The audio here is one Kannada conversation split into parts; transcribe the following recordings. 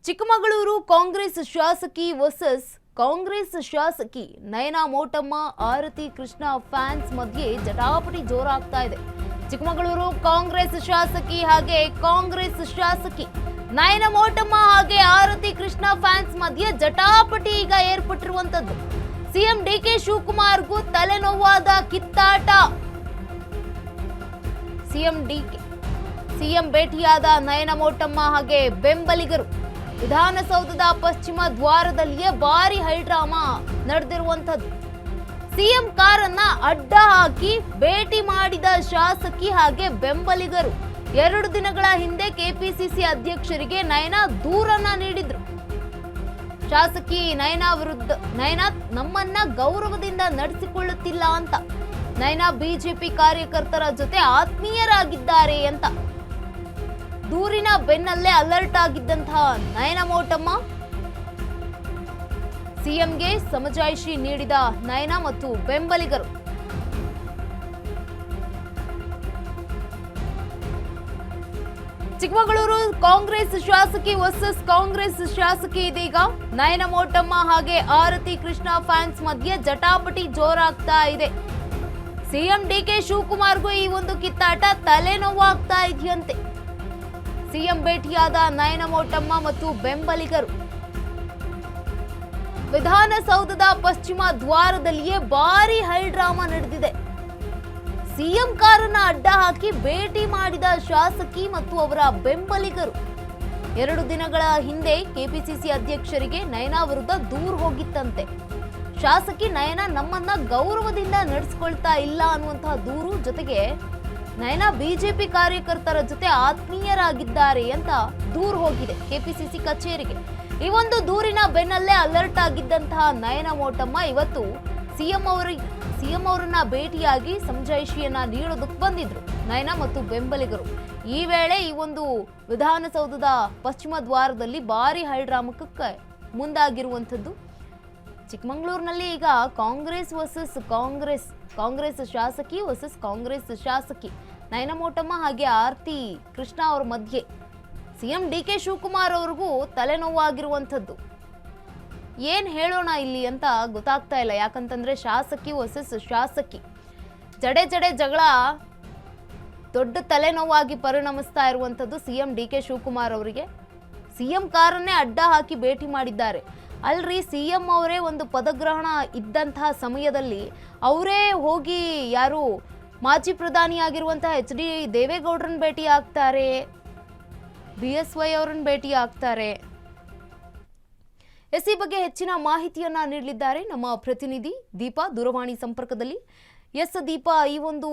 ಚಿಕ್ಕಮಗಳೂರು ಕಾಂಗ್ರೆಸ್ ಶಾಸಕಿ ವರ್ಸಸ್ ಕಾಂಗ್ರೆಸ್ ಶಾಸಕಿ ನಯನಾ ಮೋಟಮ್ಮ ಆರತಿ ಕೃಷ್ಣ ಫ್ಯಾನ್ಸ್ ಮಧ್ಯೆ ಜಟಾಪಟಿ ಜೋರಾಗ್ತಾ ಇದೆ. ಚಿಕ್ಕಮಗಳೂರು ಕಾಂಗ್ರೆಸ್ ಶಾಸಕಿ ಹಾಗೆ ಕಾಂಗ್ರೆಸ್ ಶಾಸಕಿ ನಯನಾ ಮೋಟಮ್ಮ ಹಾಗೆ ಆರತಿ ಕೃಷ್ಣ ಫ್ಯಾನ್ಸ್ ಮಧ್ಯೆ ಜಟಾಪಟಿ ಈಗ ಏರ್ಪಟ್ಟಿರುವಂತದ್ದು. ಸಿಎಂ ಡಿಕೆ ಶಿವಕುಮಾರ್ಗೂ ತಲೆನೋವಾದ ಕಿತ್ತಾಟ. ಸಿಎಂ ಭೇಟಿಯಾದ ನಯನಾ ಮೋಟಮ್ಮ ಹಾಗೆ ಬೆಂಬಲಿಗರು ವಿಧಾನಸೌಧದ ಪಶ್ಚಿಮ ದ್ವಾರದಲ್ಲಿಯೇ ಭಾರಿ ಹೈಡ್ರಾಮಾ ನಡೆದಿರುವಂತದ್ದು. ಸಿಎಂ ಕಾರನ್ನ ಅಡ್ಡ ಹಾಕಿ ಭೇಟಿ ಮಾಡಿದ ಶಾಸಕಿ ಹಾಗೆ ಬೆಂಬಲಿಗರು 2 ದಿನಗಳ ಹಿಂದೆ ಕೆಪಿಸಿಸಿ ಅಧ್ಯಕ್ಷರಿಗೆ ನಯನಾ ದೂರನ್ನ ನೀಡಿದ್ರು. ಶಾಸಕಿ ನಯನಾ ನಮ್ಮನ್ನ ಗೌರವದಿಂದ ನಡೆಸಿಕೊಳ್ಳುತ್ತಿಲ್ಲ ಅಂತ, ನಯನಾ ಬಿಜೆಪಿ ಕಾರ್ಯಕರ್ತರ ಜೊತೆ ಆತ್ಮೀಯರಾಗಿದ್ದಾರೆ ಅಂತ ದೂರಿನ ಬೆನ್ನಲ್ಲೇ ಅಲರ್ಟ್ ಆಗಿದ್ದಂತಹ ನಯನಾ ಮೋಟಮ್ಮ ಸಿಎಂಗೆ ಸಮಜಾಯಿಷಿ ನೀಡಿದ ನಯನಾ ಮತ್ತು ಬೆಂಬಲಿಗರು. ಚಿಕ್ಕಮಗಳೂರು ಕಾಂಗ್ರೆಸ್ ಶಾಸಕಿ ವರ್ಸಸ್ ಕಾಂಗ್ರೆಸ್ ಶಾಸಕಿ ಇದೀಗ ನಯನಾ ಮೋಟಮ್ಮ ಹಾಗೆ ಆರತಿ ಕೃಷ್ಣ ಫ್ಯಾನ್ಸ್ ಮಧ್ಯೆ ಜಟಾಪಟಿ ಜೋರಾಗ್ತಾ ಇದೆ. ಸಿಎಂ ಡಿಕೆ ಶಿವಕುಮಾರ್ಗೂ ಈ ಒಂದು ಕಿತ್ತಾಟ ತಲೆನೋವಾಗ್ತಾ ಇದೆಯಂತೆ. ಸಿಎಂ ಭೇಟಿಯಾದ ನಯನಾ ಮೋಟಮ್ಮ ಮತ್ತು ಬೆಂಬಲಿಗರು ವಿಧಾನಸೌಧದ ಪಶ್ಚಿಮ ದ್ವಾರದಲ್ಲಿಯೇ ಭಾರಿ ಹೈಡ್ರಾಮಾ ನಡೆದಿದೆ. ಸಿಎಂ ಕಾರನ್ನ ಅಡ್ಡ ಹಾಕಿ ಭೇಟಿ ಮಾಡಿದ ಶಾಸಕಿ ಮತ್ತು ಅವರ ಬೆಂಬಲಿಗರು 2 ದಿನಗಳ ಹಿಂದೆ ಕೆಪಿಸಿಸಿ ಅಧ್ಯಕ್ಷರಿಗೆ ನಯನಾ ವಿರುದ್ಧ ದೂರು ಹೋಗಿತ್ತಂತೆ. ಶಾಸಕಿ ನಯನಾ ನಮ್ಮನ್ನ ಗೌರವದಿಂದ ನಡೆಸಿಕೊಳ್ತಾ ಇಲ್ಲ ಅನ್ನುವಂತಹ ದೂರು, ಜೊತೆಗೆ ನಯನಾ ಬಿಜೆಪಿ ಕಾರ್ಯಕರ್ತರ ಜೊತೆ ಆತ್ಮೀಯರಾಗಿದ್ದಾರೆ ಅಂತ ದೂರು ಹೋಗಿದೆ ಕೆಪಿಸಿಸಿ ಕಚೇರಿಗೆ. ಈ ಒಂದು ದೂರಿನ ಬೆನ್ನಲ್ಲೇ ಅಲರ್ಟ್ ಆಗಿದ್ದಂತಹ ನಯನಾ ಮೋಟಮ್ಮ ಇವತ್ತು ಸಿಎಂ ಅವರನ್ನ ಭೇಟಿಯಾಗಿ ಸಮಜಾಯಿಷಿಯನ್ನ ನೀಡೋದಕ್ಕೆ ಬಂದಿದ್ರು ನಯನಾ ಮತ್ತು ಬೆಂಬಲಿಗರು. ಈ ವೇಳೆ ಈ ಒಂದು ವಿಧಾನಸೌಧದ ಪಶ್ಚಿಮ ದ್ವಾರದಲ್ಲಿ ಭಾರಿ ಹೈಡ್ರಾಮಕ್ಕೆ ಮುಂದಾಗಿರುವಂಥದ್ದು. ಚಿಕ್ಕಮಗಳೂರಿನಲ್ಲಿ ಈಗ ಕಾಂಗ್ರೆಸ್ ವರ್ಸಸ್ ಕಾಂಗ್ರೆಸ್ ಶಾಸಕಿ ವರ್ಸಸ್ ಕಾಂಗ್ರೆಸ್ ಶಾಸಕಿ ನಯನಾ ಮೋಟಮ್ಮ ಹಾಗೆ ಆರತಿ ಕೃಷ್ಣ ಅವರ ಮಧ್ಯೆ ಸಿಎಂ ಡಿಕೆ ಶಿವಕುಮಾರ್ ಅವ್ರಿಗೂ ತಲೆನೋವಾಗಿರುವಂಥದ್ದು. ಏನ್ ಹೇಳೋಣ ಇಲ್ಲಿ ಅಂತ ಗೊತ್ತಾಗ್ತಾ ಇಲ್ಲ. ಯಾಕಂತಂದ್ರೆ ಶಾಸಕಿ ವರ್ಸಸ್ ಶಾಸಕಿ ಜಡೆ ಜಗಳ ದೊಡ್ಡ ತಲೆನೋವಾಗಿ ಪರಿಣಮಿಸ್ತಾ ಇರುವಂಥದ್ದು ಸಿಎಂ ಡಿಕೆ ಶಿವಕುಮಾರ್ ಅವರಿಗೆ. ಸಿಎಂ ಕಾರನ್ನೇ ಅಡ್ಡ ಹಾಕಿ ಭೇಟಿ ಮಾಡಿದ್ದಾರೆ. ಅಲ್ರಿ, ಸಿಎಂ ಅವರೇ ಒಂದು ಪದಗ್ರಹಣ ಇದ್ದಂತಹ ಸಮಯದಲ್ಲಿ ಅವರೇ ಹೋಗಿ ಯಾರು ಮಾಜಿ ಪ್ರಧಾನಿ ಆಗಿರುವಂತಹ HD ದೇವೇಗೌಡರನ್ನ ಭೇಟಿ ಆಗ್ತಾರೆ, BSY ಅವರನ್ನ ಭೇಟಿ ಆಗ್ತಾರೆ. ಈ ಬಗ್ಗೆ ಹೆಚ್ಚಿನ ಮಾಹಿತಿಯನ್ನ ನೀಡಲಿದ್ದಾರೆ ನಮ್ಮ ಪ್ರತಿನಿಧಿ ದೀಪಾ ದೂರವಾಣಿ ಸಂಪರ್ಕದಲ್ಲಿ. ದೀಪಾ, ಈ ಒಂದು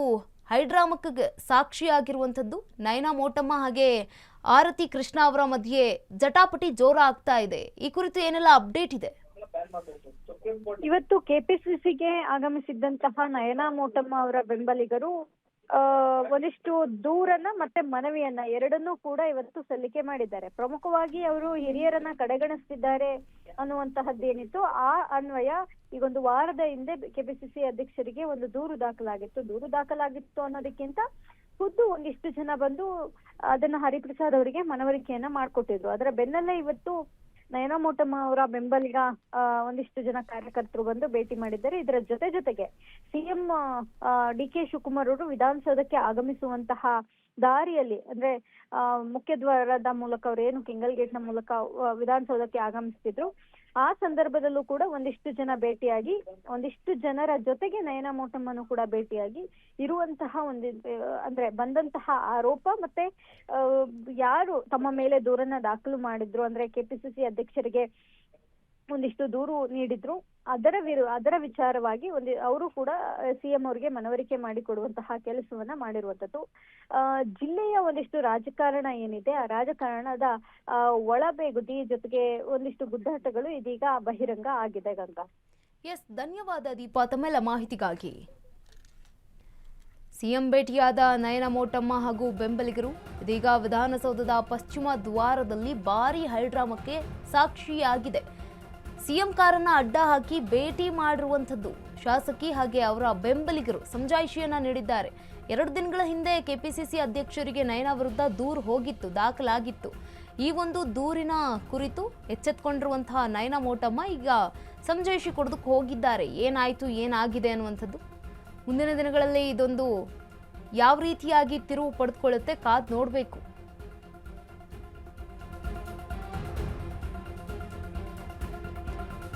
ಹೈಡ್ರಾಮಕ್ಕೆ ಸಾಕ್ಷಿಯಾಗಿರುವಂಥದ್ದು ನಯನಾ ಮೋಟಮ್ಮ ಹಾಗೆ ಆರತಿ ಕೃಷ್ಣ ಅವರ ಮಧ್ಯೆ ಜಟಾಪಟಿ ಜೋರ ಆಗ್ತಾ ಇದೆ. ಈ ಕುರಿತು ಏನೆಲ್ಲ ಅಪ್ಡೇಟ್ ಇದೆ? ಇವತ್ತು ಕೆಪಿಸಿಸಿಗೆ ಆಗಮಿಸಿದ್ದಂತಹ ನಯನಾ ಮೋಟಮ್ಮ ಅವರ ಬೆಂಬಲಿಗರು ಒಂದಿಷ್ಟು ದೂರನ್ನ ಮತ್ತೆ ಮನವಿಯನ್ನ ಎರಡನ್ನೂ ಕೂಡ ಇವತ್ತು ಸಲ್ಲಿಕೆ ಮಾಡಿದ್ದಾರೆ. ಪ್ರಮುಖವಾಗಿ ಅವರು ಹಿರಿಯರನ್ನ ಕಡೆಗಣಿಸ್ತಿದ್ದಾರೆ ಅನ್ನುವಂತಹದ್ದೇನಿತ್ತು, ಆ ಅನ್ವಯ ಈಗೊಂದು ವಾರದ ಹಿಂದೆ ಕೆಪಿಸಿಸಿ ಅಧ್ಯಕ್ಷರಿಗೆ ಒಂದು ದೂರು ದಾಖಲಾಗಿತ್ತು ಅನ್ನೋದಕ್ಕಿಂತ ಖುದ್ದು ಒಂದಿಷ್ಟು ಜನ ಬಂದು ಅದನ್ನ ಹರಿಪ್ರಸಾದ್ ಅವರಿಗೆ ಮನವರಿಕೆಯನ್ನ ಮಾಡ್ಕೊಟ್ಟಿದ್ರು. ಅದರ ಬೆನ್ನಲ್ಲೇ ಇವತ್ತು ನಯನಾ ಮೋಟಮ್ಮ ಅವರ ಬೆಂಬಲಿಗ ಒಂದಿಷ್ಟು ಜನ ಕಾರ್ಯಕರ್ತರು ಬಂದು ಭೇಟಿ ಮಾಡಿದ್ದಾರೆ. ಇದರ ಜೊತೆಗೆ ಸಿಎಂ ಡಿಕೆ ಶಿವಕುಮಾರ್ ಅವರು ವಿಧಾನಸೌಧಕ್ಕೆ ಆಗಮಿಸುವಂತಹ ದಾರಿಯಲ್ಲಿ, ಅಂದ್ರೆ ಮುಖ್ಯ ದ್ವಾರದ ಮೂಲಕ ಅವ್ರು ಏನು ಕೆಂಗಲ್ ಗೇಟ್ ನ ಮೂಲಕ ವಿಧಾನಸೌಧಕ್ಕೆ ಆಗಮಿಸ್ತಿದ್ರು, ಆ ಸಂದರ್ಭದಲ್ಲೂ ಕೂಡ ಒಂದಿಷ್ಟು ಜನ ಭೇಟಿಯಾಗಿ ಒಂದಿಷ್ಟು ಜನರ ಜೊತೆಗೆ ನಯನಾ ಮೋಟಮ್ಮನು ಕೂಡ ಭೇಟಿಯಾಗಿ ಇರುವಂತಹ ಅಂದ್ರೆ ಬಂದಂತಹ ಆರೋಪ ಮತ್ತೆ ಯಾರು ತಮ್ಮ ಮೇಲೆ ದೂರನ್ನ ದಾಖಲು ಮಾಡಿದ್ರು, ಅಂದ್ರೆ ಕೆಪಿಸಿಸಿ ಅಧ್ಯಕ್ಷರಿಗೆ ಒಂದಿಷ್ಟು ದೂರು ನೀಡಿದ್ರು, ಅದರ ವಿಚಾರವಾಗಿ ಅವರು ಕೂಡ ಸಿಎಂ ಅವರಿಗೆ ಮನವರಿಕೆ ಮಾಡಿಕೊಡುವಂತಹ ಕೆಲಸವನ್ನ ಮಾಡಿರುವಂತದ್ದು. ಜಿಲ್ಲೆಯ ಒಂದಿಷ್ಟು ರಾಜಕಾರಣ ಏನಿದೆ, ಆ ರಾಜಕಾರಣದ ಒಳಬೇಗುದಿ ಜೊತೆಗೆ ಒಂದಿಷ್ಟು ಗುದ್ದಾಟಗಳು ಇದೀಗ ಬಹಿರಂಗ ಆಗಿದೆ. ಗಂಗಾ, ಧನ್ಯವಾದ ದೀಪಾ ತಮ್ಮೆಲ್ಲ ಮಾಹಿತಿಗಾಗಿ. ಸಿಎಂ ಭೇಟಿಯಾದ ನಯನಾ ಮೋಟಮ್ಮ ಹಾಗೂ ಬೆಂಬಲಿಗರು ಇದೀಗ ವಿಧಾನಸೌಧದ ಪಶ್ಚಿಮ ದ್ವಾರದಲ್ಲಿ ಭಾರಿ ಹೈಡ್ರಾಮಕ್ಕೆ ಸಾಕ್ಷಿಯಾಗಿದೆ. ಸಿಎಂ ಕಾರನ್ನ ಅಡ್ಡ ಹಾಕಿ ಭೇಟಿ ಮಾಡಿರುವಂಥದ್ದು ಶಾಸಕಿ ಹಾಗೆ ಅವರ ಬೆಂಬಲಿಗರು ಸಮಜಾಯಿಷಿಯನ್ನ ನೀಡಿದ್ದಾರೆ. 2 ದಿನಗಳ ಹಿಂದೆ ಕೆಪಿಸಿಸಿ ಅಧ್ಯಕ್ಷರಿಗೆ ನಯನಾ ವಿರುದ್ಧ ದೂರು ದಾಖಲಾಗಿತ್ತು. ಈ ಒಂದು ದೂರಿನ ಕುರಿತು ಎಚ್ಚೆತ್ಕೊಂಡಿರುವಂತಹ ನಯನಾ ಮೋಟಮ್ಮ ಈಗ ಸಮಜಾಯಿಷಿ ಕೊಡೋದಕ್ಕೆ ಹೋಗಿದ್ದಾರೆ. ಏನಾಯಿತು, ಏನಾಗಿದೆ ಅನ್ನುವಂಥದ್ದು ಮುಂದಿನ ದಿನಗಳಲ್ಲಿ ಇದೊಂದು ಯಾವ ರೀತಿಯಾಗಿ ತಿರುವು ಪಡೆದುಕೊಳ್ಳುತ್ತೆ ಕಾದ್ ನೋಡಬೇಕು.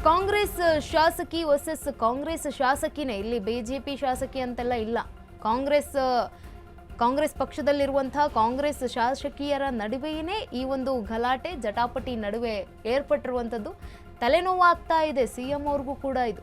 ಕಾಂಗ್ರೆಸ್ ಶಾಸಕಿ ವರ್ಸಸ್ ಕಾಂಗ್ರೆಸ್ ಶಾಸಕಿನೇ, ಇಲ್ಲಿ ಬಿಜೆಪಿ ಶಾಸಕಿ ಅಂತೆಲ್ಲ ಇಲ್ಲ. ಕಾಂಗ್ರೆಸ್ ಪಕ್ಷದಲ್ಲಿರುವಂತಹ ಕಾಂಗ್ರೆಸ್ ಶಾಸಕಿಯರ ನಡುವೆಯೇ ಈ ಒಂದು ಗಲಾಟೆ ಜಟಾಪಟಿ ನಡುವೆ ಏರ್ಪಟ್ಟಿರುವಂಥದ್ದು ತಲೆನೋವಾಗ್ತಾ ಇದೆ ಸಿಎಂ ಅವ್ರಿಗೂ ಕೂಡ ಇದು.